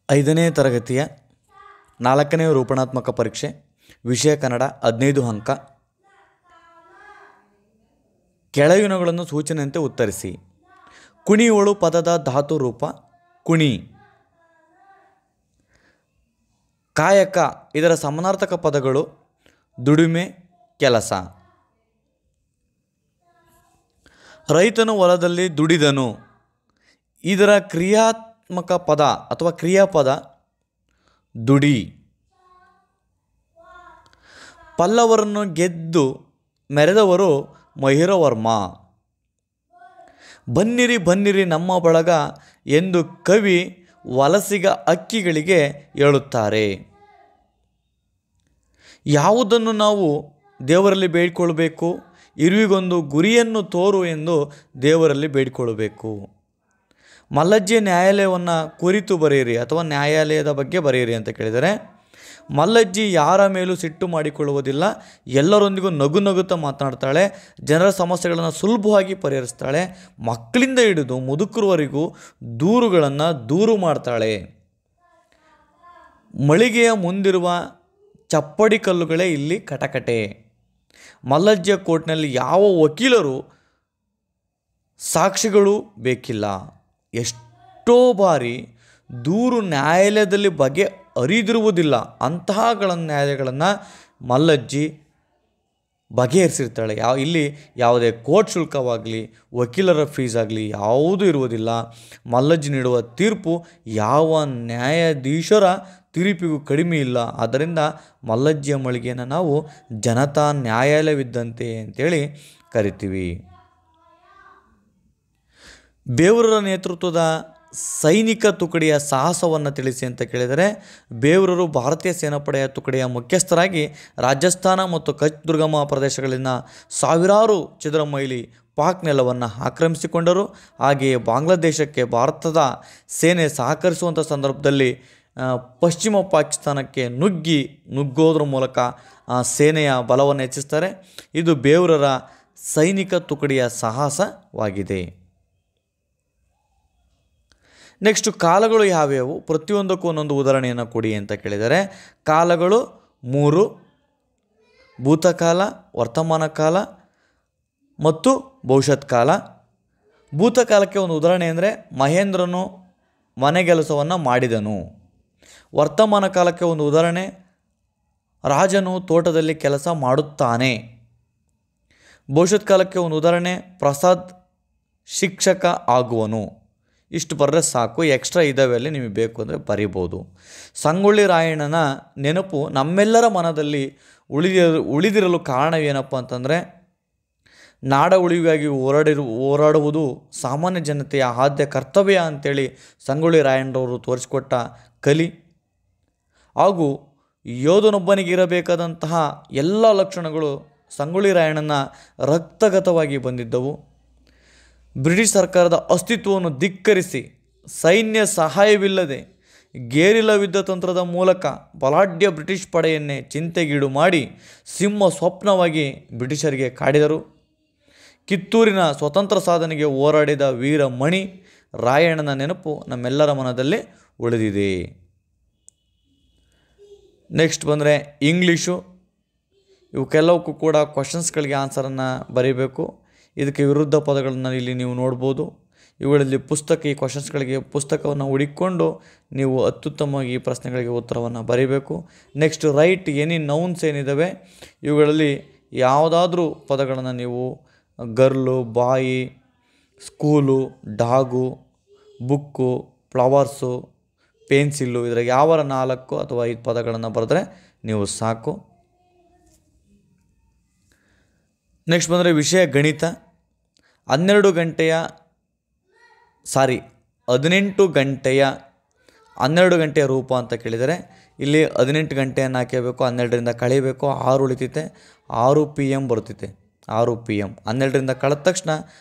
5ನೇ ತರಗತಿಯ 4ನೇ ರೂಪಣಾತ್ಮಕ ಪರೀಕ್ಷೆ, ವಿಷಯ ಕನ್ನಡ, 15 ಅಂಕ. ಕೆಳಗಿನವುಗಳನ್ನು ಸೂಚನೆಯಂತೆ ಉತ್ತರಿಸಿ. ಕುಣಿಯೋಳು ಪದದ ಧಾತು ರೂಪ ಕುಣಿ. ಕಾಯಕ ಇದರ ಸಮಾನಾರ್ಥಕ ಪದಗಳು ದುಡಿಮೆ, ಕೆಲಸ. ರೈತನು ಹೊಲದಲ್ಲಿ ದುಡಿದನು ಇದರ ಕ್ರಿಯಾತ್ಮಕ ಪದ ಅಥವಾ ಕ್ರಿಯಾಪದ ದುಡಿ. ಪಲ್ಲವರನ್ನು ಗೆದ್ದು ಮೆರೆದವರು ಮಹಿರವರ್ಮ. ಬನ್ನಿರಿ ಬನ್ನಿರಿ ನಮ್ಮ ಬಳಗ ಎಂದು ಕವಿ ವಲಸಿಗ ಹಕ್ಕಿಗಳಿಗೆ ಹೇಳುತ್ತಾರೆ. ಯಾವುದನ್ನು ನಾವು ದೇವರಲ್ಲಿ ಬೇಡಿಕೊಳ್ಳಬೇಕು? ಇರುವಿಗೊಂದು ಗುರಿಯನ್ನು ತೋರು ಎಂದು ದೇವರಲ್ಲಿ ಬೇಡಿಕೊಳ್ಳಬೇಕು. ಮಲ್ಲಜ್ಜಿಯ ನ್ಯಾಯಾಲಯವನ್ನು ಕುರಿತು ಬರೆಯಿರಿ ಅಥವಾ ನ್ಯಾಯಾಲಯದ ಬಗ್ಗೆ ಬರೆಯಿರಿ ಅಂತ ಕೇಳಿದರೆ, ಮಲ್ಲಜ್ಜಿ ಯಾರ ಮೇಲೂ ಸಿಟ್ಟು ಮಾಡಿಕೊಳ್ಳುವುದಿಲ್ಲ, ಎಲ್ಲರೊಂದಿಗೂ ನಗು ನಗುತ್ತಾ ಮಾತನಾಡ್ತಾಳೆ, ಜನರ ಸಮಸ್ಯೆಗಳನ್ನು ಸುಲಭವಾಗಿ ಪರಿಹರಿಸ್ತಾಳೆ, ಮಕ್ಕಳಿಂದ ಹಿಡಿದು ಮುದುಕರವರೆಗೂ ದೂರುಗಳನ್ನು ದೂರು ಮಾಡ್ತಾಳೆ. ಮಳಿಗೆಯ ಮುಂದಿರುವ ಚಪ್ಪಡಿ ಕಲ್ಲುಗಳೇ ಇಲ್ಲಿ ಕಟಕಟೆ. ಮಲ್ಲಜ್ಜಿಯ ಕೋರ್ಟ್ನಲ್ಲಿ ಯಾವ ವಕೀಲರು ಸಾಕ್ಷಿಗಳು ಬೇಕಿಲ್ಲ. ಎಷ್ಟೋ ಬಾರಿ ದೂರು ನ್ಯಾಯಾಲಯದಲ್ಲಿ ಬಗೆ ಅರಿದಿರುವುದಿಲ್ಲ. ಅಂತಹ ನ್ಯಾಯಾಲಯಗಳನ್ನು ಮಲ್ಲಜ್ಜಿ ಬಗೆಹರಿಸಿರ್ತಾಳೆ. ಇಲ್ಲಿ ಯಾವುದೇ ಕೋರ್ಟ್ ಶುಲ್ಕವಾಗಲಿ ವಕೀಲರ ಫೀಸ್ ಆಗಲಿ ಯಾವುದೂ ಇರುವುದಿಲ್ಲ. ಮಲ್ಲಜ್ಜಿ ನೀಡುವ ತೀರ್ಪು ಯಾವ ನ್ಯಾಯಾಧೀಶರ ತೀರ್ಪಿಗೂ ಕಡಿಮೆ ಇಲ್ಲ. ಆದ್ದರಿಂದ ಮಲ್ಲಜ್ಜಿಯ ಮಳಿಗೆಯನ್ನು ನಾವು ಜನತಾ ನ್ಯಾಯಾಲಯವಿದ್ದಂತೆ ಅಂತೇಳಿ ಕರಿತೀವಿ. ಬೇವೂರರ ನೇತೃತ್ವದ ಸೈನಿಕ ತುಕಡಿಯ ಸಾಹಸವನ್ನು ತಿಳಿಸಿ ಅಂತ ಕೇಳಿದರೆ, ಬೇವೂರರು ಭಾರತೀಯ ಸೇನಾಪಡೆಯ ತುಕಡಿಯ ಮುಖ್ಯಸ್ಥರಾಗಿ ರಾಜಸ್ಥಾನ ಮತ್ತು ಕಚ್ ದುರ್ಗಮ ಪ್ರದೇಶಗಳಲ್ಲಿನ ಸಾವಿರಾರು ಚದರ ಮೈಲಿ ಪಾಕ್ ನೆಲವನ್ನು ಆಕ್ರಮಿಸಿಕೊಂಡರು. ಹಾಗೆಯೇ ಬಾಂಗ್ಲಾದೇಶಕ್ಕೆ ಭಾರತದ ಸೇನೆ ಸಹಕರಿಸುವಂಥ ಸಂದರ್ಭದಲ್ಲಿ ಪಶ್ಚಿಮ ಪಾಕಿಸ್ತಾನಕ್ಕೆ ನುಗ್ಗೋದ್ರ ಮೂಲಕ ಸೇನೆಯ ಬಲವನ್ನು ಹೆಚ್ಚಿಸ್ತಾರೆ. ಇದು ಬೇವೂರರ ಸೈನಿಕ ತುಕಡಿಯ ಸಾಹಸವಾಗಿದೆ. ನೆಕ್ಸ್ಟು ಕಾಲಗಳು ಯಾವ್ಯಾವು? ಪ್ರತಿಯೊಂದಕ್ಕೂ ಒಂದೊಂದು ಉದಾಹರಣೆಯನ್ನು ಕೊಡಿ ಅಂತ ಕೇಳಿದರೆ, ಕಾಲಗಳು 3: ಭೂತಕಾಲ, ವರ್ತಮಾನ ಕಾಲ ಮತ್ತು ಭವಿಷ್ಯತ್ ಕಾಲ. ಭೂತಕಾಲಕ್ಕೆ ಒಂದು ಉದಾಹರಣೆ ಅಂದರೆ ಮಹೇಂದ್ರನು ಮನೆಗೆಲಸವನ್ನು ಮಾಡಿದನು. ವರ್ತಮಾನ ಕಾಲಕ್ಕೆ ಒಂದು ಉದಾಹರಣೆ, ರಾಜನು ತೋಟದಲ್ಲಿ ಕೆಲಸ ಮಾಡುತ್ತಾನೆ. ಭವಿಷ್ಯತ್ ಕಾಲಕ್ಕೆ ಒಂದು ಉದಾಹರಣೆ, ಪ್ರಸಾದ್ ಶಿಕ್ಷಕ ಆಗುವನು. ಇಷ್ಟು ಬರೆದ್ರೆ ಸಾಕು. ಎಕ್ಸ್ಟ್ರಾ ಇದ್ದಾವೆ, ಅಲ್ಲಿ ನಿಮಗೆ ಬೇಕು ಅಂದರೆ ಬರಿಬೋದು. ಸಂಗೊಳ್ಳಿ ರಾಯಣ್ಣನ ನೆನಪು ನಮ್ಮೆಲ್ಲರ ಮನದಲ್ಲಿ ಉಳಿದಿರಲು ಕಾರಣವೇನಪ್ಪ ಅಂತಂದರೆ, ನಾಡ ಉಳಿವಿಗಾಗಿ ಹೋರಾಡುವುದು ಸಾಮಾನ್ಯ ಜನತೆಯ ಆದ್ಯ ಕರ್ತವ್ಯ ಅಂಥೇಳಿ ಸಂಗೊಳ್ಳಿ ರಾಯಣ್ಣರವರು ತೋರಿಸಿಕೊಟ್ಟ ಕಲಿ. ಹಾಗೂ ಯೋಧನೊಬ್ಬನಿಗಿರಬೇಕಾದಂತಹ ಎಲ್ಲ ಲಕ್ಷಣಗಳು ಸಂಗೊಳ್ಳಿ ರಾಯಣ್ಣನ ರಕ್ತಗತವಾಗಿ ಬಂದಿದ್ದವು. ಬ್ರಿಟಿಷ್ ಸರ್ಕಾರದ ಅಸ್ತಿತ್ವವನ್ನು ಧಿಕ್ಕರಿಸಿ ಸೈನ್ಯ ಸಹಾಯವಿಲ್ಲದೆ ಗೆರಿಲ್ಲಾ ಯುದ್ಧ ತಂತ್ರದ ಮೂಲಕ ಬಲಾಢ್ಯ ಬ್ರಿಟಿಷ್ ಪಡೆಯನ್ನೇ ಚಿಂತೆಗೀಡು ಮಾಡಿ ಸಿಂಹ ಸ್ವಪ್ನವಾಗಿ ಬ್ರಿಟಿಷರಿಗೆ ಕಾಡಿದರು. ಕಿತ್ತೂರಿನ ಸ್ವತಂತ್ರ ಸಾಧನೆಗೆ ಹೋರಾಡಿದ ವೀರಮಣಿ ರಾಯಣ್ಣನ ನೆನಪು ನಮ್ಮೆಲ್ಲರ ಮನದಲ್ಲಿ ಉಳಿದಿದೆ. ನೆಕ್ಸ್ಟ್ ಬಂದರೆ ಇಂಗ್ಲೀಷು. ಇವಕ್ಕೆಲ್ಲವಕ್ಕೂ ಕೂಡ ಕ್ವಶನ್ಸ್ಗಳಿಗೆ ಆನ್ಸರನ್ನು ಬರೀಬೇಕು. ಇದಕ್ಕೆ ವಿರುದ್ಧ ಪದಗಳನ್ನು ಇಲ್ಲಿ ನೀವು ನೋಡ್ಬೋದು. ಇವುಗಳಲ್ಲಿ ಈ ಕ್ವಶನ್ಸ್ಗಳಿಗೆ ಪುಸ್ತಕವನ್ನು ಹುಡುಕಿಕೊಂಡು ನೀವು ಅತ್ಯುತ್ತಮವಾಗಿ ಈ ಪ್ರಶ್ನೆಗಳಿಗೆ ಉತ್ತರವನ್ನು ಬರೀಬೇಕು. ನೆಕ್ಸ್ಟ್ ರೈಟ್ ಎನಿ ನೌನ್ಸ್ ಏನಿದ್ದಾವೆ ಇವುಗಳಲ್ಲಿ ಯಾವುದಾದ್ರೂ ಪದಗಳನ್ನು ನೀವು ಗರ್ಲು, ಬಾಯಿ, school, dog, book, flowers, pencil ಇದರ ಯಾವ 4 ಅಥವಾ 5 ಪದಗಳನ್ನು ಬರೆದ್ರೆ ನೀವು ಸಾಕು. ನೆಕ್ಸ್ಟ್ ಬಂದರೆ ವಿಷಯ ಗಣಿತ. 18 ಗಂಟೆಯ 12 ರೂಪ ಅಂತ ಕೇಳಿದರೆ, ಇಲ್ಲಿ 18 ಗಂಟೆಯನ್ನು ಹಾಕಬೇಕು, 12ರಿಂದ ಕಳಿಬೇಕು, 6 ಉಳಿತೈತೆ, 6 PM ಬರ್ತೈತೆ, 6 PM. 12ರಿಂದ ಕಳೆದ ತಕ್ಷಣ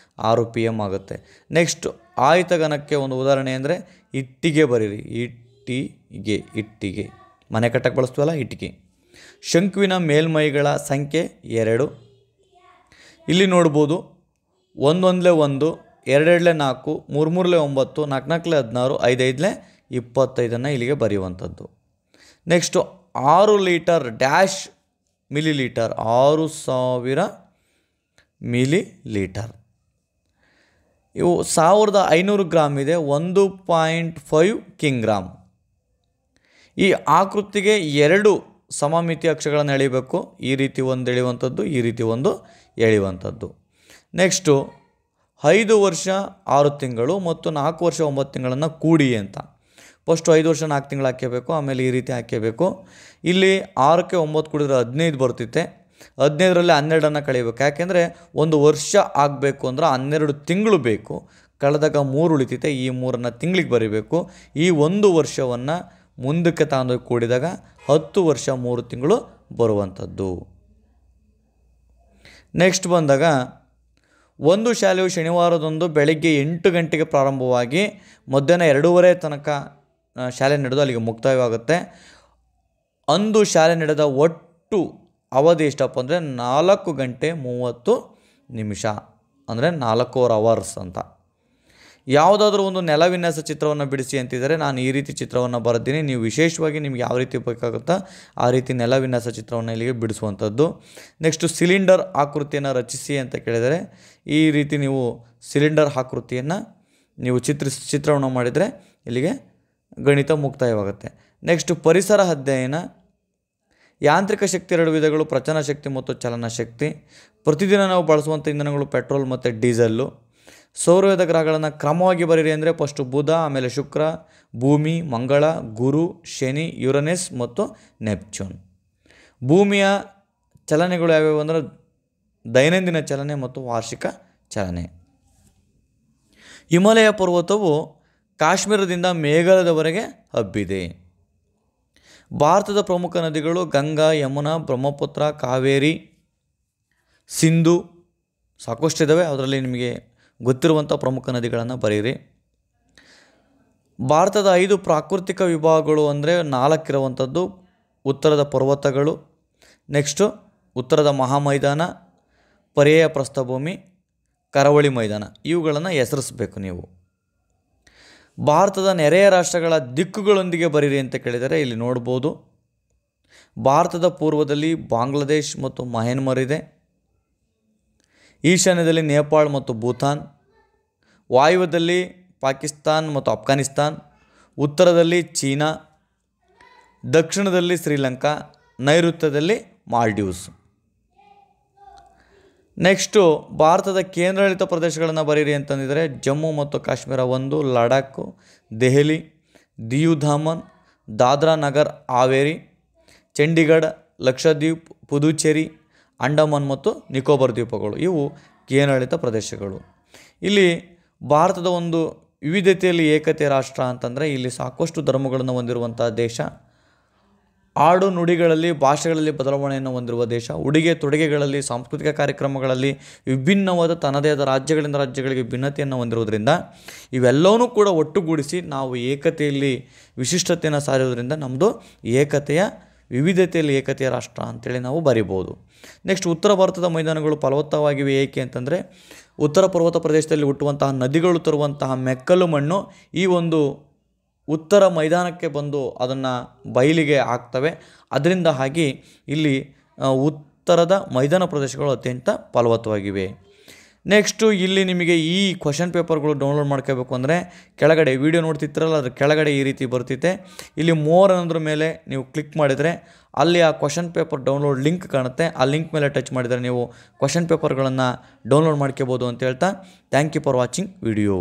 6 PM ಆಗುತ್ತೆ. ನೆಕ್ಸ್ಟ್ ಆಯತಗಣಕ್ಕೆ ಒಂದು ಉದಾಹರಣೆ ಅಂದರೆ ಇಟ್ಟಿಗೆ ಬರೀರಿ. ಇಟ್ಟಿಗೆ ಮನೆ ಕಟ್ಟಕ್ಕೆ ಬಳಸ್ತೀವಲ್ಲ, ಇಟ್ಟಿಗೆ. ಶಂಕುವಿನ ಮೇಲ್ಮೈಗಳ ಸಂಖ್ಯೆ 2. ಇಲ್ಲಿ ನೋಡ್ಬೋದು 1 1 1, 2 2 4, 3 3 9, 4 4 16, 5 5 25 ಇಲ್ಲಿಗೆ ಬರೆಯುವಂಥದ್ದು. Next 6 litre dash millilitre, 6000 millilitre. ಇವು 1500 ಗ್ರಾಮ್ ಇದೆ, 1.5 ಕಿಂಗ್ರಾಮ್. ಈ ಆಕೃತಿಗೆ 2 ಸಮಮಿತಿ ಅಕ್ಷಗಳನ್ನು ಎಳಿಬೇಕು. ಈ ರೀತಿ ಒಂದು ಎಳೆಯುವಂಥದ್ದು, ಈ ರೀತಿ ಒಂದು ಎಳೆಯುವಂಥದ್ದು. ನೆಕ್ಸ್ಟು 5 ವರ್ಷ 6 ತಿಂಗಳು ಮತ್ತು 4 ವರ್ಷ 9 ತಿಂಗಳನ್ನು ಕೂಡಿ ಅಂತ. ಫಸ್ಟು 5 ವರ್ಷ 4 ತಿಂಗಳು ಹಾಕಬೇಕು, ಆಮೇಲೆ ಈ ರೀತಿ ಹಾಕಬೇಕು. ಇಲ್ಲಿ 6ಕ್ಕೆ 9 ಕೂಡಿದ್ರೆ 15 ಬರ್ತಿತ್ತೆ. 15ರಲ್ಲಿ 12 ಕಳಿಬೇಕು. ಯಾಕೆಂದರೆ ಒಂದು ವರ್ಷ ಆಗಬೇಕು ಅಂದ್ರೆ 12 ತಿಂಗಳು ಬೇಕು. ಕಳೆದಾಗ 3 ಉಳಿತೈತೆ, ಈ 3 ತಿಂಗಳಿಗೆ ಬರೀಬೇಕು. ಈ 1 ವರ್ಷವನ್ನು ಮುಂದಕ್ಕೆ ತಗೊಂಡೋಗಿ ಕೂಡಿದಾಗ 10 ವರ್ಷ 3 ತಿಂಗಳು ಬರುವಂಥದ್ದು. ನೆಕ್ಸ್ಟ್ ಬಂದಾಗ, ಒಂದು ಶಾಲೆಯು ಶನಿವಾರದಂದು ಬೆಳಗ್ಗೆ 8 ಗಂಟೆಗೆ ಪ್ರಾರಂಭವಾಗಿ ಮಧ್ಯಾಹ್ನ 2:30 ತನಕ ಶಾಲೆ ನಡೆದು ಅಲ್ಲಿಗೆ ಮುಕ್ತಾಯವಾಗುತ್ತೆ. ಅಂದು ಶಾಲೆ ನಡೆದ ಒಟ್ಟು ಅವಧಿ ಎಷ್ಟಪ್ಪ ಅಂದರೆ 4 ಗಂಟೆ 30 ನಿಮಿಷ, ಅಂದರೆ 4 ಅವರ್ಸ್ ಅಂತ. ಯಾವುದಾದ್ರೂ ಒಂದು ನೆಲವಿನ್ಯಾಸ ಚಿತ್ರವನ್ನು ಬಿಡಿಸಿ ಅಂತಿದ್ದಾರೆ. ನಾನು ಈ ರೀತಿ ಚಿತ್ರವನ್ನು ಬರೆದಿದ್ದೀನಿ. ನೀವು ವಿಶೇಷವಾಗಿ ನಿಮ್ಗೆ ಯಾವ ರೀತಿ ಬೇಕಾಗುತ್ತಾ ಆ ರೀತಿ ನೆಲವಿನ್ಯಾಸ ಚಿತ್ರವನ್ನು ಇಲ್ಲಿಗೆ ಬಿಡಿಸುವಂಥದ್ದು. ನೆಕ್ಸ್ಟು ಸಿಲಿಂಡರ್ ಆಕೃತಿಯನ್ನು ರಚಿಸಿ ಅಂತ ಕೇಳಿದರೆ, ಈ ರೀತಿ ನೀವು ಸಿಲಿಂಡರ್ ಆಕೃತಿಯನ್ನು ನೀವು ಚಿತ್ರವನ್ನು ಮಾಡಿದರೆ ಇಲ್ಲಿಗೆ ಗಣಿತ ಮುಕ್ತಾಯವಾಗುತ್ತೆ. ನೆಕ್ಸ್ಟು ಪರಿಸರ ಅಧ್ಯಯನ. ಯಾಂತ್ರಿಕ ಶಕ್ತಿ 2 ವಿಧಗಳು, ಪ್ರಚನ ಶಕ್ತಿ ಮತ್ತು ಚಲನ ಶಕ್ತಿ. ಪ್ರತಿದಿನ ನಾವು ಬಳಸುವಂಥ ಇಂಧನಗಳು ಪೆಟ್ರೋಲ್ ಮತ್ತು ಡೀಸೆಲ್ಲು. ಸೌರವ್ಯೂಹದ ಗ್ರಹಗಳನ್ನು ಕ್ರಮವಾಗಿ ಬರೀರಿ ಅಂದರೆ ಫಸ್ಟು ಬುಧ, ಆಮೇಲೆ ಶುಕ್ರ, ಭೂಮಿ, ಮಂಗಳ, ಗುರು, ಶನಿ, ಯುರನೆಸ್ ಮತ್ತು ನೆಪ್ಚೂನ್. ಭೂಮಿಯ ಚಲನೆಗಳು ಯಾವ್ಯಾವು ಅಂದರೆ ದೈನಂದಿನ ಚಲನೆ ಮತ್ತು ವಾರ್ಷಿಕ ಚಲನೆ. ಹಿಮಾಲಯ ಪರ್ವತವು ಕಾಶ್ಮೀರದಿಂದ ಮೇಘಾಲಯದವರೆಗೆ ಹಬ್ಬಿದೆ. ಭಾರತದ ಪ್ರಮುಖ ನದಿಗಳು ಗಂಗಾ, ಯಮುನಾ, ಬ್ರಹ್ಮಪುತ್ರ, ಕಾವೇರಿ, ಸಿಂಧು, ಸಾಕಷ್ಟಿದ್ದಾವೆ. ಅದರಲ್ಲಿ ನಿಮಗೆ ಗೊತ್ತಿರುವಂಥ ಪ್ರಮುಖ ನದಿಗಳನ್ನು ಬರೀರಿ. ಭಾರತದ 5 ಪ್ರಾಕೃತಿಕ ವಿಭಾಗಗಳು ಅಂದರೆ 4 ಇರುವಂಥದ್ದು. ಉತ್ತರದ ಪರ್ವತಗಳು, ನೆಕ್ಸ್ಟು ಉತ್ತರದ ಮಹಾಮೈದಾನ, ಪರ್ಯಾಯ ಪ್ರಸ್ಥಭೂಮಿ, ಕರಾವಳಿ ಮೈದಾನ. ಇವುಗಳನ್ನು ಹೆಸರಿಸಬೇಕು ನೀವು. ಭಾರತದ ನೆರೆಯ ರಾಷ್ಟ್ರಗಳ ದಿಕ್ಕುಗಳೊಂದಿಗೆ ಬರೀರಿ ಅಂತ ಕೇಳಿದರೆ ಇಲ್ಲಿ ನೋಡ್ಬೋದು. ಭಾರತದ ಪೂರ್ವದಲ್ಲಿ ಬಾಂಗ್ಲಾದೇಶ್ ಮತ್ತು ಮಯನ್ಮಾರ್ ಇದೆ. ಈಶಾನ್ಯದಲ್ಲಿ ನೇಪಾಳ ಮತ್ತು ಭೂತಾನ್. ವಾಯುವ್ಯದಲ್ಲಿ ಪಾಕಿಸ್ತಾನ್ ಮತ್ತು ಅಫ್ಘಾನಿಸ್ತಾನ್. ಉತ್ತರದಲ್ಲಿ ಚೀನಾ. ದಕ್ಷಿಣದಲ್ಲಿ ಶ್ರೀಲಂಕಾ. ನೈಋತ್ಯದಲ್ಲಿ ಮಾಲ್ಡೀವ್ಸ್. ನೆಕ್ಸ್ಟು ಭಾರತದ ಕೇಂದ್ರಾಡಳಿತ ಪ್ರದೇಶಗಳನ್ನು ಬರೀರಿ ಅಂತಂದಿದ್ದಾರೆ. ಜಮ್ಮು ಮತ್ತು ಕಾಶ್ಮೀರ 1, ಲಡಾಖ್, ದೆಹಲಿ, ದಿಯು ದಾಮನ್, ದಾದ್ರಾ ನಗರ್ ಹಾವೇರಿ, ಚಂಡೀಗಢ, ಲಕ್ಷದ್ವೀಪ್, ಪುದುಚೇರಿ, ಅಂಡಮಾನ್ ಮತ್ತು ನಿಕೋಬಾರ್ ದ್ವೀಪಗಳು ಇವು ಕೇಂದ್ರಾಡಳಿತ ಪ್ರದೇಶಗಳು. ಇಲ್ಲಿ ಭಾರತದ ಒಂದು ವಿವಿಧತೆಯಲ್ಲಿ ಏಕತೆ ರಾಷ್ಟ್ರ ಅಂತಂದರೆ ಇಲ್ಲಿ ಸಾಕಷ್ಟು ಧರ್ಮಗಳನ್ನು ಹೊಂದಿರುವಂಥ ದೇಶ. ಆಡು ನುಡಿಗಳಲ್ಲಿ ಭಾಷೆಗಳಲ್ಲಿ ಬದಲಾವಣೆಯನ್ನು ಹೊಂದಿರುವ ದೇಶ. ಉಡುಗೆ ತೊಡುಗೆಗಳಲ್ಲಿ ಸಾಂಸ್ಕೃತಿಕ ಕಾರ್ಯಕ್ರಮಗಳಲ್ಲಿ ವಿಭಿನ್ನವಾದ ತನ್ನದೇ ಆದ ರಾಜ್ಯಗಳಿಂದ ರಾಜ್ಯಗಳಿಗೆ ಭಿನ್ನತೆಯನ್ನು ಹೊಂದಿರುವುದರಿಂದ ಇವೆಲ್ಲವನ್ನೂ ಕೂಡ ಒಟ್ಟುಗೂಡಿಸಿ ನಾವು ಏಕತೆಯಲ್ಲಿ ವಿಶಿಷ್ಟತೆಯನ್ನು ಸಾರೋದ್ರಿಂದ ನಮ್ಮದು ಏಕತೆಯ ವಿವಿಧತೆಯಲ್ಲಿ ಏಕತೆಯ ರಾಷ್ಟ್ರ ಅಂತೇಳಿ ನಾವು ಬರಿಬೋದು. ನೆಕ್ಸ್ಟ್ ಉತ್ತರ ಭಾರತದ ಮೈದಾನಗಳು ಫಲವತ್ತವಾಗಿವೆ ಏಕೆ ಅಂತಂದರೆ ಉತ್ತರ ಪರ್ವತ ಪ್ರದೇಶದಲ್ಲಿ ಹುಟ್ಟುವಂತಹ ನದಿಗಳು ತರುವಂತಹ ಮೆಕ್ಕಲು ಮಣ್ಣು ಈ ಒಂದು ಉತ್ತರ ಮೈದಾನಕ್ಕೆ ಬಂದು ಅದನ್ನು ಬಯಲಿಗೆ ಹಾಕ್ತವೆ. ಅದರಿಂದ ಹಾಗೆ ಇಲ್ಲಿ ಉತ್ತರದ ಮೈದಾನ ಪ್ರದೇಶಗಳು ಅತ್ಯಂತ ಫಲವತ್ತವಾಗಿವೆ. ನೆಕ್ಸ್ಟು ಇಲ್ಲಿ ನಿಮಗೆ ಈ ಕ್ವಶನ್ ಪೇಪರ್ಗಳು ಡೌನ್ಲೋಡ್ ಮಾಡ್ಕೋಬೇಕು ಅಂದರೆ ಕೆಳಗಡೆ ವಿಡಿಯೋ ನೋಡ್ತಿರ್ತೀರಲ್ಲ ಅದ್ರ ಕೆಳಗಡೆ ಈ ರೀತಿ ಬರ್ತಿತ್ತೆ. ಇಲ್ಲಿ ಮೋರ್ ಅನ್ನೋದ್ರ ಮೇಲೆ ನೀವು ಕ್ಲಿಕ್ ಮಾಡಿದರೆ ಅಲ್ಲಿ ಆ ಕ್ವಶನ್ ಪೇಪರ್ ಡೌನ್ಲೋಡ್ ಲಿಂಕ್ ಕಾಣುತ್ತೆ. ಆ ಲಿಂಕ್ ಮೇಲೆ ಟಚ್ ಮಾಡಿದರೆ ನೀವು ಕ್ವಶನ್ ಪೇಪರ್ಗಳನ್ನು ಡೌನ್ಲೋಡ್ ಮಾಡ್ಕೋಬೋದು ಅಂತ ಹೇಳ್ತಾ thank you for watching video.